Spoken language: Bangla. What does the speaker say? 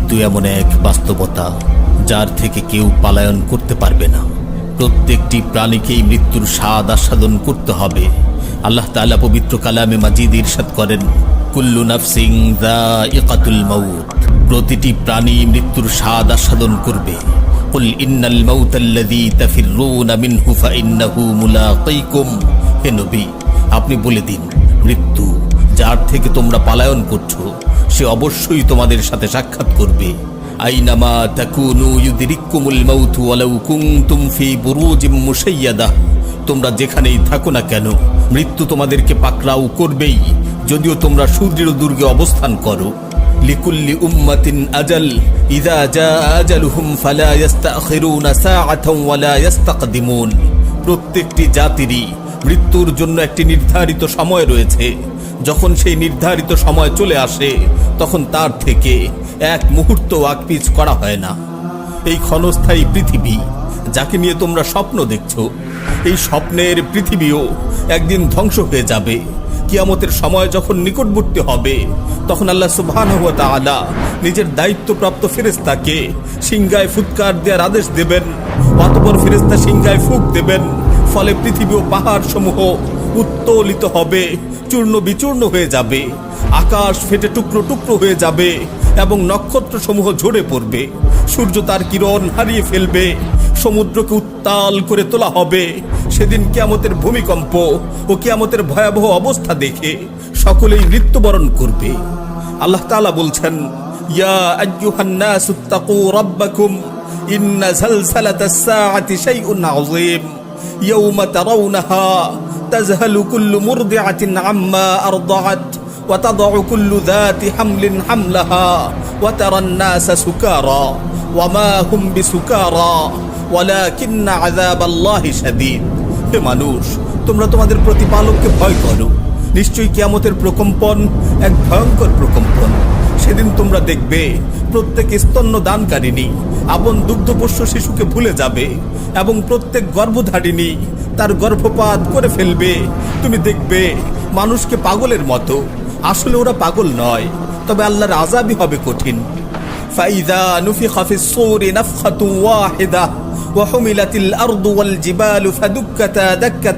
মৃত্যু এমন এক বাস্তবতা যার থেকে কেউ পলায়ন করতে পারবে না। প্রত্যেকটি প্রাণীকেই মৃত্যুর স্বাদ আস্বাদন করতে হবে। আল্লাহ তাআলা পবিত্র কালামে মাজিদ ইরশাদ করেন, কুল্লু নাফসিন যায়িকাতুল মাউত, প্রতিটি প্রাণী মৃত্যুর স্বাদ আস্বাদন করবে। কুল ইন্নাল মাউতাল্লাযী তাফিররুনা মিনহু ফাইন্নাহু মুলাকীকুম, হে নবী আপনি বলে দিন, মৃত্যু যার থেকে তোমরা পলায়ন করছো সে অবশ্যই তোমাদের সাথে সাক্ষাৎ করবে। আইনামা তাকুনু ইউদরিকুমুল মাউতু ওয়ালাউ কুনতুম ফি বুরুজিম মুশাইয়াদাহ, তোমরা যেখানেই থাকো না কেন মৃত্যু তোমাদেরকে পাকড়াও করবেই, যদিও তোমরা সুদৃঢ় দুর্গে অবস্থান করো। লিকুল্লি উম্মাতিন আজাল, ইযা জাআ আজালুহুম ফালা ইস্তাখিরুনা সাআতান ওয়ালা ইস্তাকদিমুন, প্রত্যেকটি জাতিরই মৃত্যুর জন্য একটি নির্ধারিত সময় রয়েছে। যখন সেই নির্ধারিত সময় চলে আসে তখন তার থেকে এক মুহূর্ত আগপিছ করা হয় না। এই ক্ষণস্থায়ী পৃথিবী যাকে নিয়ে তোমরা স্বপ্ন দেখছো, এই স্বপ্নের পৃথিবীও একদিন ধ্বংস হয়ে যাবে। কিয়ামতের সময় যখন নিকটবর্তী হবে তখন আল্লাহ সুবহানাহু ওয়া তাআলা নিজের দায়িত্বপ্রাপ্ত ফেরেশতাকে সিংহায় ফুৎকার দেওয়ার আদেশ দেবেন। অতঃপর ফেরেশতা সিংহায় ফুঁক দেবেন, ফলে পৃথিবী ও পাহাড় সমূহ উত্তোলিত হবে, চূর্ণ বিচূর্ণ হয়ে যাবে, আকাশ ফেটে টুকরো টুকরো হয়ে যাবে এবং নক্ষত্র সমূহ ঝরে পড়বে, সূর্য তার কিরণ হারিয়ে ফেলবে, সমুদ্রকে উত্তাল করে তোলা হবে। সেদিন কিয়ামতের ভূমিকম্প ও কিয়ামতের ভয়াবহ অবস্থা দেখে সকলেই মৃত্যুবরণ করবে। আল্লাহ তাআলা বলছেন, ইয়া আইয়ুহান নাসু তাকু রাব্বাকুম ইন্না যালযালাতাস সাআতি শাইউন আযীম ইয়াওমা তারাউনাহা তাযহালু কুল্লু মুরদিআতিন আম্মা আরদাআত ওয়া তাদউ কুল্লু যাতি হামলিন হামলাহা ওয়া তারান নাসা সুকারা ওয়া মা হুম বিসুকারা ওয়ালাকিন্না আযাবাল্লাহি শাদীদ। হে মানুষ, তোমরা তোমাদের প্রতিপালককে ভয় করো, নিশ্চয়ই কিয়ামতের প্রকম্পন এক ভয়ঙ্কর প্রকম্পন। সেদিন তোমরা দেখবে প্রত্যেক স্তন্য দানকারিণী আপন দুগ্ধপোষ্য শিশুকে ভুলে যাবে এবং প্রত্যেক গর্ভধারিণী তার গর্ভপাত করে ফেলবে। তুমি দেখবে মানুষকে পাগলের মতো, আসলে ওরা পাগল নয়, তবে আল্লাহর আযাবই হবে কঠিন। ফাইযা নুফিখা ফিস সূরি নাফখাতুন ওয়াহিদা ওয়া হুমিলাতিল আরদু ওয়াল জিবালু ফাদুক্কাতা দাক্কাতা